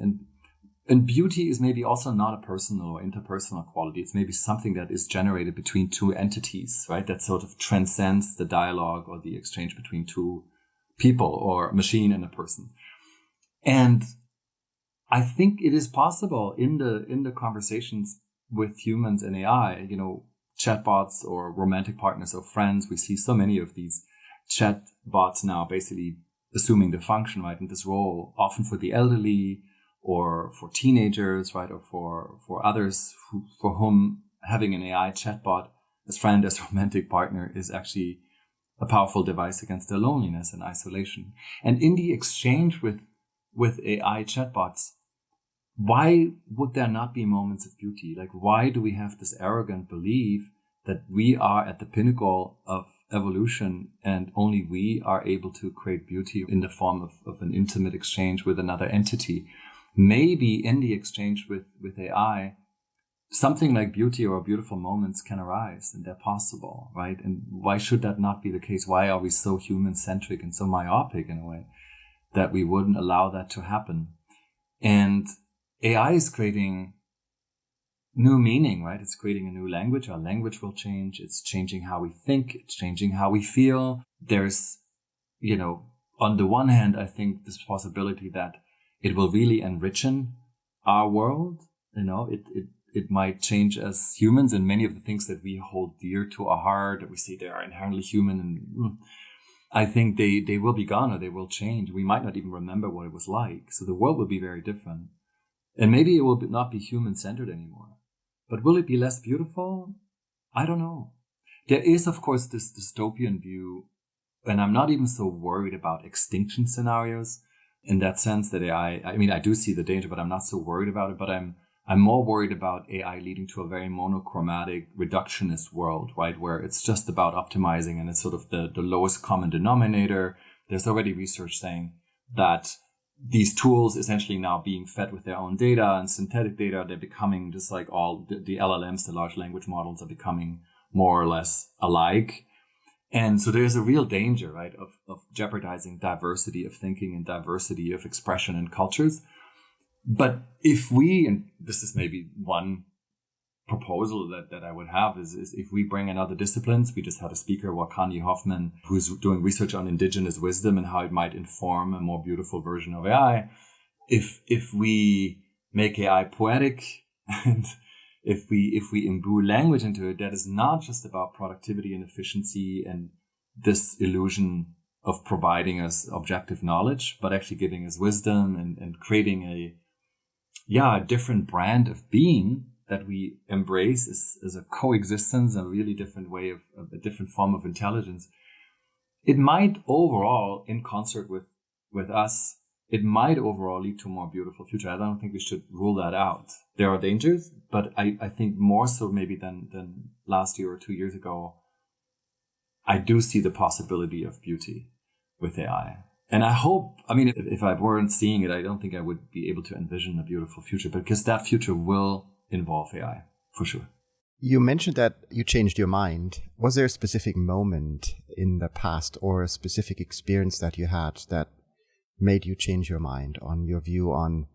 S2: And beauty is maybe also not a personal or interpersonal quality. It's maybe something that is generated between two entities, right? That sort of transcends the dialogue or the exchange between two people or a machine and a person. And I think it is possible in the conversations with humans and AI, chatbots or romantic partners or friends. We see so many of these chatbots now basically assuming the function, right, in this role, often for the elderly or for teenagers, right, or for others for whom having an AI chatbot as friend, as romantic partner is actually a powerful device against their loneliness and isolation. And in the exchange with AI chatbots, why would there not be moments of beauty? Like, why do we have this arrogant belief that we are at the pinnacle of evolution and only we are able to create beauty in the form of an intimate exchange with another entity? Maybe in the exchange with AI, something like beauty or beautiful moments can arise, and they're possible, right? And why should that not be the case? Why are we so human-centric and so myopic in a way that we wouldn't allow that to happen? And AI is creating new meaning, right? It's creating a new language. Our language will change. It's changing how we think. It's changing how we feel. There's, on the one hand, I think this possibility that it will really enrichen our world. It might change as humans, and many of the things that we hold dear to our heart, that we say they are inherently human, and I think they will be gone or they will change. We might not even remember what it was like. So the world will be very different. And maybe it will not be human-centered anymore. But will it be less beautiful? I don't know. There is, of course, this dystopian view, and I'm not even so worried about extinction scenarios in that sense that AI, I do see the danger, but I'm not so worried about it. But I'm more worried about AI leading to a very monochromatic, reductionist world, right? Where it's just about optimizing and it's sort of the lowest common denominator. There's already research saying that these tools essentially now being fed with their own data and synthetic data, they're becoming just like all the LLMs, the large language models are becoming more or less alike. And so there's a real danger, right, of jeopardizing diversity of thinking and diversity of expression and cultures. But if we, and this is maybe one proposal that I would have is if we bring in other disciplines, we just had a speaker, Wakani Hoffman, who's doing research on indigenous wisdom and how it might inform a more beautiful version of AI. If we make AI poetic and if we imbue language into it, that is not just about productivity and efficiency and this illusion of providing us objective knowledge, but actually giving us wisdom and creating a different brand of being that we embrace as a coexistence, a really different way of a different form of intelligence. It might overall, in concert with us, it might overall lead to a more beautiful future. I don't think we should rule that out. There are dangers, but I think more so maybe than last year or 2 years ago, I do see the possibility of beauty with AI. And I hope, if I weren't seeing it, I don't think I would be able to envision a beautiful future, because that future will involve AI, for sure.
S1: You mentioned that you changed your mind. Was there a specific moment in the past or a specific experience that you had that made you change your mind on your view on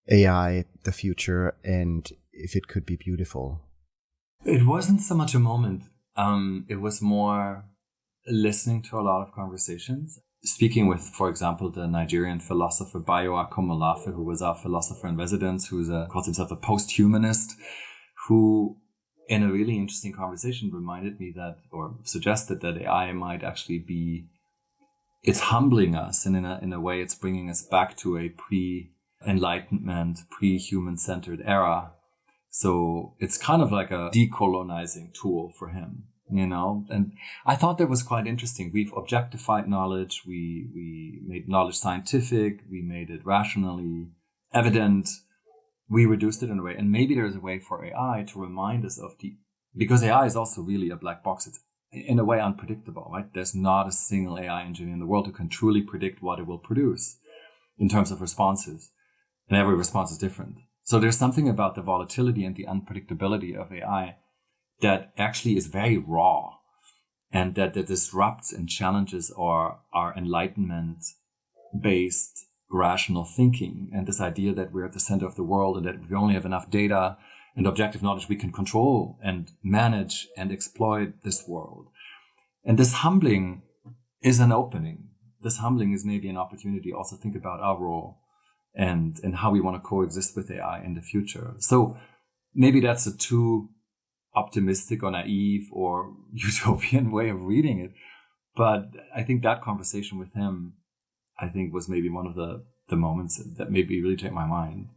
S1: AI, the future, and if it could be beautiful?
S2: It wasn't so much a moment. It was more listening to a lot of conversations. Speaking with, for example, the Nigerian philosopher Bayo Akomolafe, who was our philosopher in residence, who calls himself a post-humanist, who in a really interesting conversation reminded me that, or suggested that AI might actually be, it's humbling us, and in a way it's bringing us back to a pre-enlightenment, pre-human-centered era. So it's kind of like a decolonizing tool for him. And I thought that was quite interesting. We've objectified knowledge. We made knowledge scientific. We made it rationally evident. We reduced it in a way. And maybe there's a way for AI to remind us because AI is also really a black box. It's in a way unpredictable, right? There's not a single AI engineer in the world who can truly predict what it will produce in terms of responses. And every response is different. So there's something about the volatility and the unpredictability of AI that actually is very raw, and that disrupts and challenges our enlightenment based rational thinking, and this idea that we're at the center of the world and that if we only have enough data and objective knowledge, we can control and manage and exploit this world. And this humbling is an opening. This humbling is maybe an opportunity to also think about our role and how we want to coexist with AI in the future. So maybe that's a too optimistic or naive or utopian way of reading it. But I think that conversation with him, I think, was maybe one of the moments that maybe really changed my mind.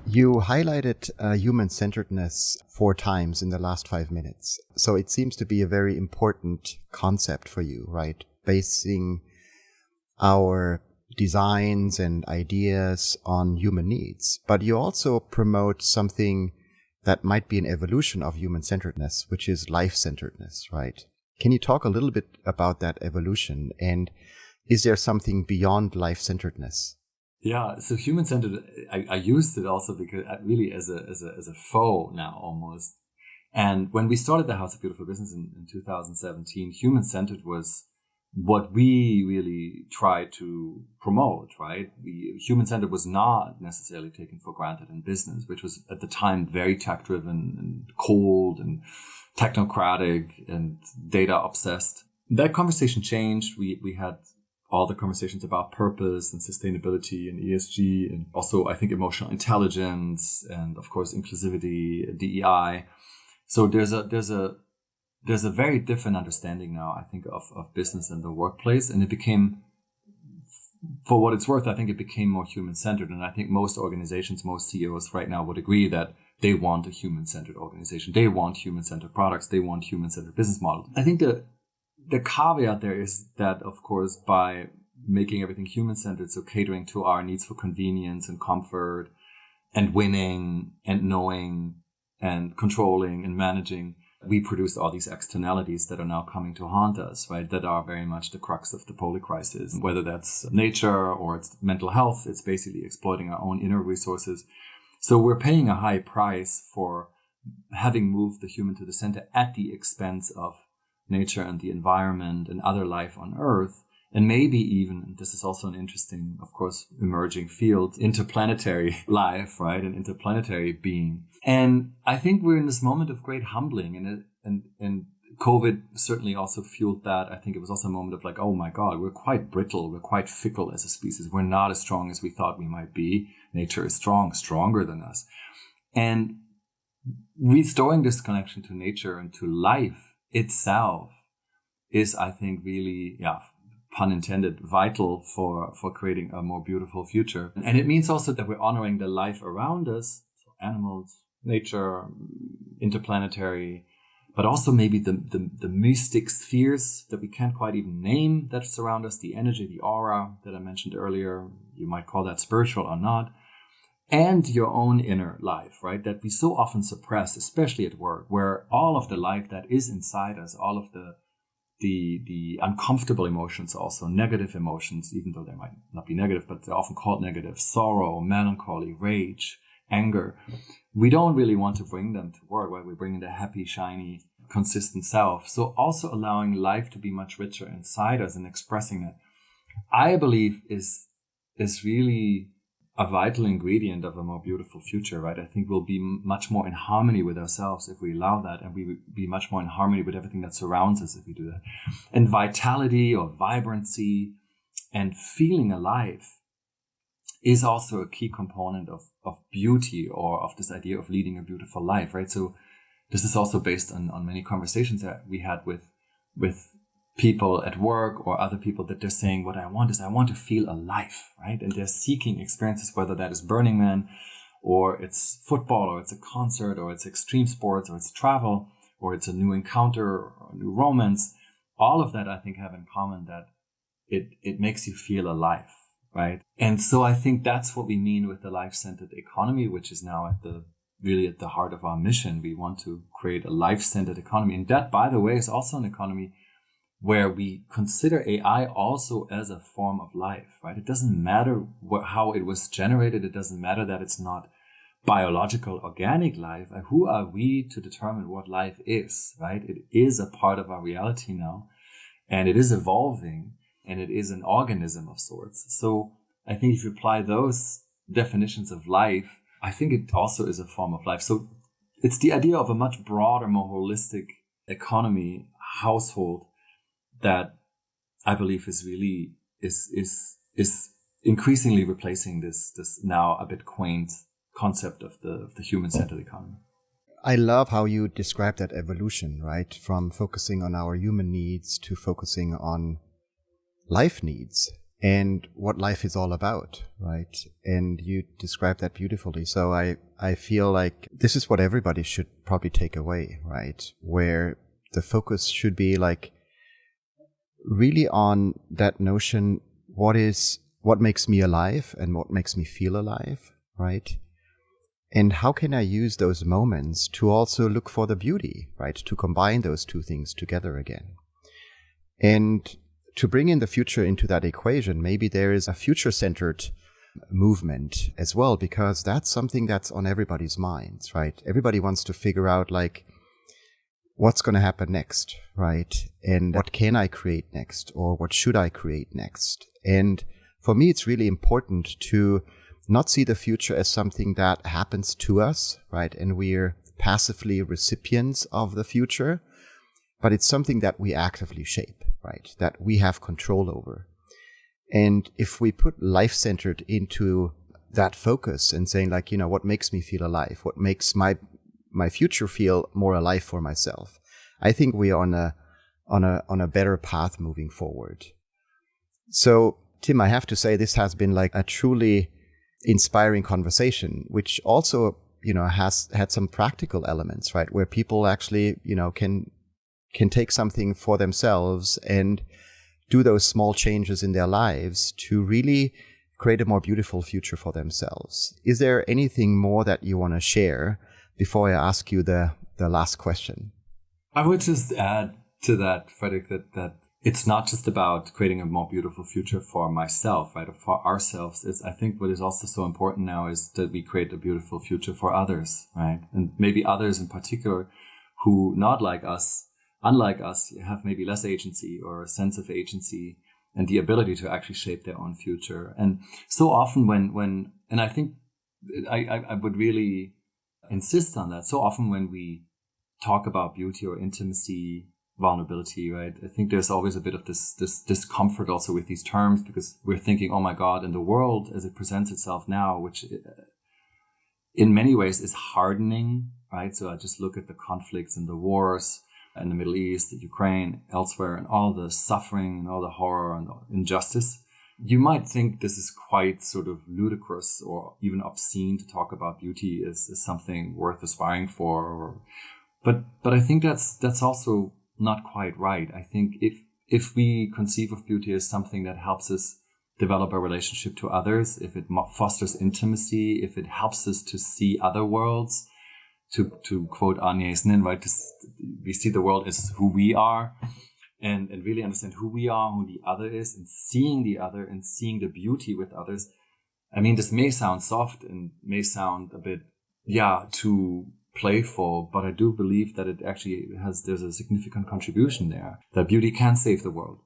S1: You highlighted human-centeredness 4 times in the last 5 minutes. So it seems to be a very important concept for you, right? Basing our designs and ideas on human needs. But you also promote something that might be an evolution of human-centeredness, which is life-centeredness, right? Can you talk a little bit about that evolution? And is there something beyond life-centeredness?
S2: Yeah, so human-centered, I used it also because really as a foe now almost. And when we started the House of Beautiful Business in 2017, human-centered was what we really tried to promote, right? Human-centered was not necessarily taken for granted in business, which was at the time very tech-driven and cold and technocratic and data-obsessed. That conversation changed. We had all the conversations about purpose and sustainability and ESG, and also I think emotional intelligence and of course inclusivity, DEI. So there's a very different understanding now, I think, of business and the workplace, and it became, for what it's worth, I think it became more human-centered. And I think most organizations, most CEOs right now would agree that they want a human-centered organization. They want human-centered products. They want human-centered business models. I think the caveat there is that, of course, by making everything human-centered, so catering to our needs for convenience and comfort and winning and knowing and controlling and managing, we produce all these externalities that are now coming to haunt us, right? That are very much the crux of the polar crisis. Whether that's nature or it's mental health, it's basically exploiting our own inner resources. So we're paying a high price for having moved the human to the center at the expense of nature and the environment and other life on Earth. And maybe even, this is also an interesting, of course, emerging field, interplanetary life, right? And interplanetary being. And I think we're in this moment of great humbling, and COVID certainly also fueled that. I think it was also a moment of like, oh my God, we're quite brittle. We're quite fickle as a species. We're not as strong as we thought we might be. Nature is stronger than us. And restoring this connection to nature and to life itself is, I think, really, pun intended, vital for creating a more beautiful future. And it means also that we're honoring the life around us, so animals, nature, interplanetary, but also maybe the mystic spheres that we can't quite even name that surround us, the energy, the aura that I mentioned earlier. You might call that spiritual or not. And your own inner life, right? That we so often suppress, especially at work, where all of the life that is inside us, all of the uncomfortable emotions, also negative emotions, even though they might not be negative, but they're often called negative: sorrow, melancholy, rage, anger. We don't really want to bring them to work, right? We bring in the happy, shiny, consistent self. So also allowing life to be much richer inside us and expressing it, I believe is really a vital ingredient of a more beautiful future, right? I think we'll be much more in harmony with ourselves if we allow that, and we will be much more in harmony with everything that surrounds us if we do that. And vitality or vibrancy and feeling alive is also a key component of beauty, or of this idea of leading a beautiful life, right? So this is also based on many conversations that we had with people at work or other people, that they're saying, what I want is I want to feel alive, right? And they're seeking experiences, whether that is Burning Man, or it's football, or it's a concert, or it's extreme sports, or it's travel, or it's a new encounter, or a new romance. All of that, I think, have in common that it makes you feel alive, right? And so I think that's what we mean with the life-centered economy, which is now at the really at the heart of our mission. We want to create a life-centered economy. And that, by the way, is also an economy where we consider AI also as a form of life, right? It doesn't matter how it was generated. It doesn't matter that it's not biological, organic life. Who are we to determine what life is, right? It is a part of our reality now, and it is evolving, and it is an organism of sorts. So I think if you apply those definitions of life, I think it also is a form of life. So it's the idea of a much broader, more holistic economy, household, that I believe is really is increasingly replacing this now a bit quaint concept of the human-centered economy.
S1: I love how you describe that evolution, right? From focusing on our human needs to focusing on life needs and what life is all about, right? And you describe that beautifully. So I feel like this is what everybody should probably take away, right? Where the focus should be like really on that notion, what makes me alive and what makes me feel alive, right? And how can I use those moments to also look for the beauty, right? To combine those two things together again. And to bring in the future into that equation, maybe there is a future-centered movement as well, because that's something that's on everybody's minds, right? Everybody wants to figure out like, what's going to happen next, right? And what can I create next, or what should I create next? And for me, it's really important to not see the future as something that happens to us, right? And we're passively recipients of the future, but it's something that we actively shape, right? That we have control over. And if we put life-centered into that focus and saying like, what makes me feel alive? What makes my future feel more alive for myself? I think we are on a better path moving forward. So, Tim, I have to say this has been like a truly inspiring conversation, which also, has had some practical elements, right? Where people actually, can take something for themselves and do those small changes in their lives to really create a more beautiful future for themselves. Is there anything more that you want to share before I ask you the last question?
S2: I would just add to that, Frederik, that it's not just about creating a more beautiful future for myself, right, or for ourselves. I think what is also so important now is that we create a beautiful future for others, right? And maybe others in particular who unlike us, have maybe less agency or a sense of agency and the ability to actually shape their own future. And so often and I think I would really insist on that. So often when we talk about beauty or intimacy, vulnerability, right, I think there's always a bit of this discomfort also with these terms, because we're thinking, oh my God, in the world as it presents itself now, which in many ways is hardening, right? So I just look at the conflicts and the wars in the Middle East, Ukraine, elsewhere, and all the suffering and all the horror and the injustice. You might think this is quite sort of ludicrous or even obscene to talk about beauty as something worth aspiring for. But I think that's also not quite right. I think if we conceive of beauty as something that helps us develop a relationship to others, if it fosters intimacy, if it helps us to see other worlds, to quote Agnes Nin, right, we see the world as who we are, and really understand who we are, who the other is, and seeing the other and seeing the beauty with others. I mean, this may sound soft and may sound a bit, too playful, but I do believe that it actually there's a significant contribution there, that beauty can save the world,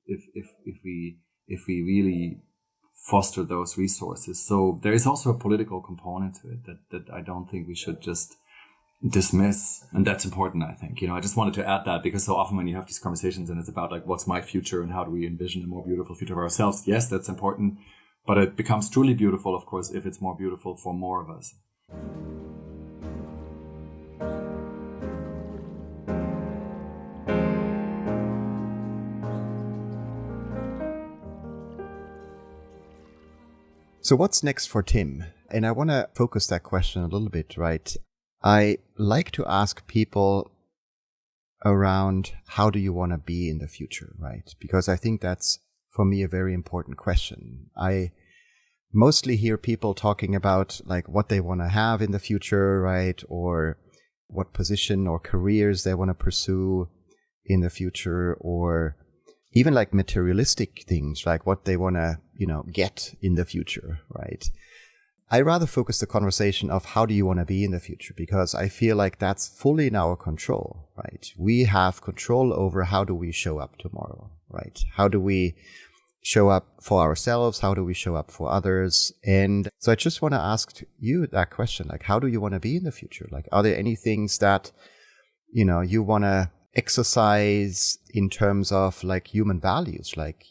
S2: if we really foster those resources. So there is also a political component to it that I don't think we should just dismiss. And that's important, I think. I just wanted to add that, because so often when you have these conversations and it's about like, what's my future and how do we envision a more beautiful future for ourselves? Yes, that's important. But it becomes truly beautiful, of course, if it's more beautiful for more of us.
S1: So what's next for Tim? And I want to focus that question a little bit, right? I like to ask people around how do you want to be in the future, right? Because I think that's, for me, a very important question. I mostly hear people talking about like what they want to have in the future, right? Or what position or careers they want to pursue in the future, or even like materialistic things, like what they want to, get in the future, right? I rather focus the conversation of how do you want to be in the future, because I feel like that's fully in our control, right? We have control over how do we show up tomorrow, right? How do we show up for ourselves? How do we show up for others? And so I just want to ask you that question, like, how do you want to be in the future? Like, are there any things that, you want to exercise in terms of like human values? Like,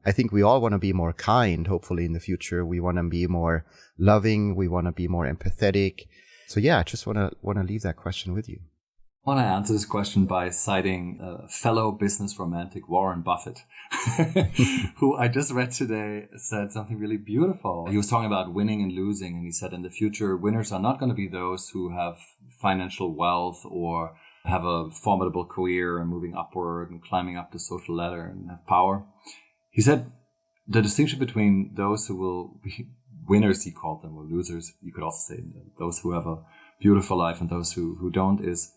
S1: I think we all want to be more kind, hopefully in the future. We want to be more loving. We want to be more empathetic. So yeah, I just want to leave that question with you.
S2: I want to answer this question by citing fellow business romantic Warren Buffett, who I just read today, said something really beautiful. He was talking about winning and losing, and he said in the future, winners are not going to be those who have financial wealth or have a formidable career and moving upward and climbing up the social ladder and have power. He said the distinction between those who will be winners, he called them, or losers, you could also say those who have a beautiful life and those who don't, is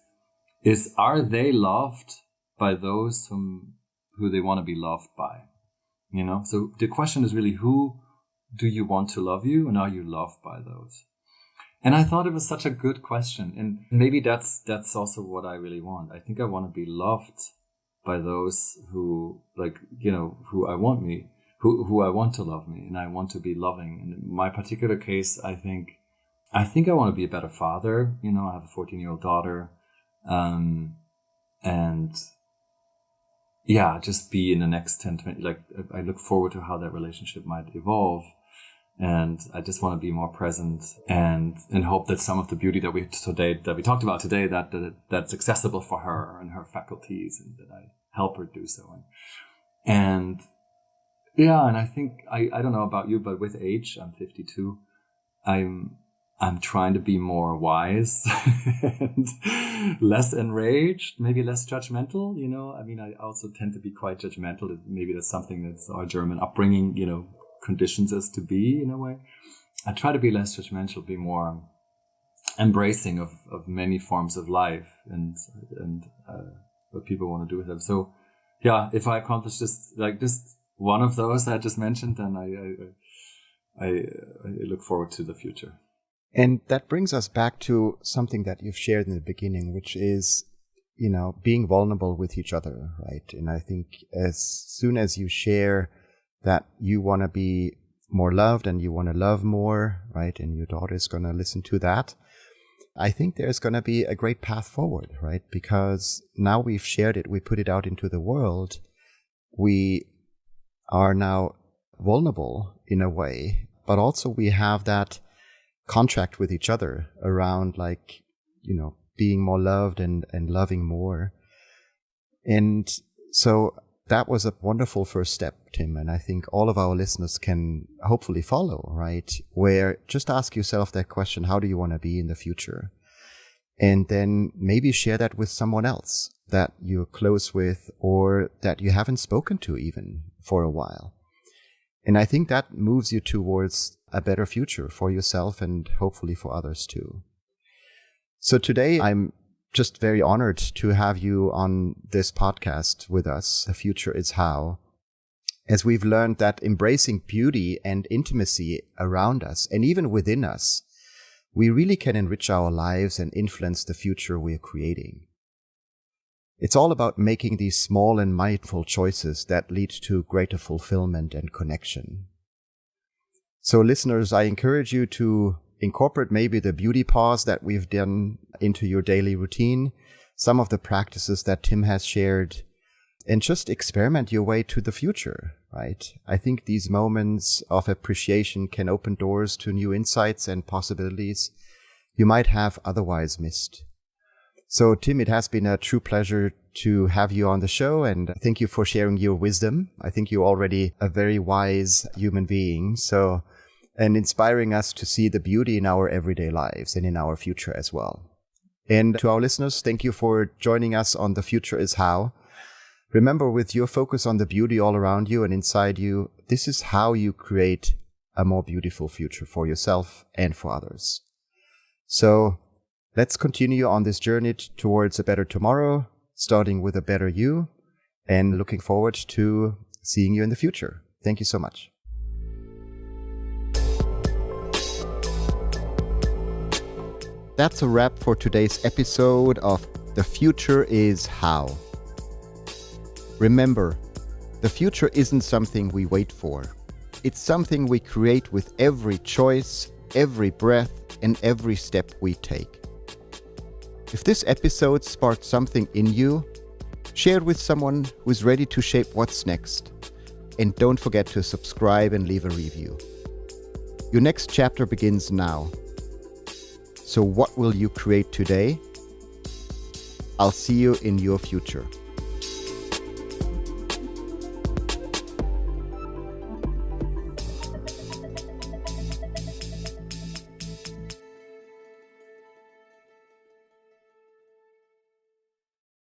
S2: are they loved by those who they want to be loved by? So the question is really, who do you want to love you, and are you loved by those? And I thought it was such a good question. And maybe that's also what I really want. I think I want to be loved by those who who I want to love me, and I want to be loving. And in my particular case, I think I want to be a better father. I have a 14-year-old daughter. And yeah, just be in the next 10, 20, I look forward to how that relationship might evolve. And I just want to be more present and hope that some of the beauty that we talked about today, that's accessible for her and her faculties, and that I help her do so. And yeah, and I think, I don't know about you, but with age, I'm 52, I'm trying to be more wise and less enraged, maybe less judgmental, I also tend to be quite judgmental. Maybe that's something that's our German upbringing, conditions us to be in a way. I try to be less judgmental, be more embracing of many forms of life and what people want to do with them. So yeah, if I accomplish just one of those I just mentioned, then I look forward to the future.
S1: And that brings us back to something that you've shared in the beginning, which is, being vulnerable with each other, right? And I think as soon as you share that you want to be more loved and you want to love more, right? And your daughter is going to listen to that. I think there's going to be a great path forward, right? Because now we've shared it, we put it out into the world. We are now vulnerable in a way, but also we have that contract with each other around being more loved and loving more. And so that was a wonderful first step, Tim. And I think all of our listeners can hopefully follow, right? Where just ask yourself that question, how do you want to be in the future? And then maybe share that with someone else that you're close with or that you haven't spoken to even for a while. And I think that moves you towards a better future for yourself and hopefully for others too. So today I'm just very honored to have you on this podcast with us. The Future is How. As we've learned that embracing beauty and intimacy around us and even within us, we really can enrich our lives and influence the future we're creating. It's all about making these small and mindful choices that lead to greater fulfillment and connection. So listeners, I encourage you to incorporate maybe the beauty pause that we've done into your daily routine, some of the practices that Tim has shared, and just experiment your way to the future, right? I think these moments of appreciation can open doors to new insights and possibilities you might have otherwise missed. So Tim, it has been a true pleasure to have you on the show, and thank you for sharing your wisdom. I think you're already a very wise human being, and inspiring us to see the beauty in our everyday lives and in our future as well. And to our listeners, thank you for joining us on The Future is How. Remember, with your focus on the beauty all around you and inside you, this is how you create a more beautiful future for yourself and for others. So let's continue on this journey towards a better tomorrow, starting with a better you, and looking forward to seeing you in the future. Thank you so much. That's a wrap for today's episode of The Future is How. Remember, the future isn't something we wait for. It's something we create with every choice, every breath, and every step we take. If this episode sparked something in you, share it with someone who's ready to shape what's next. And don't forget to subscribe and leave a review. Your next chapter begins now. So what will you create today? I'll see you in your future.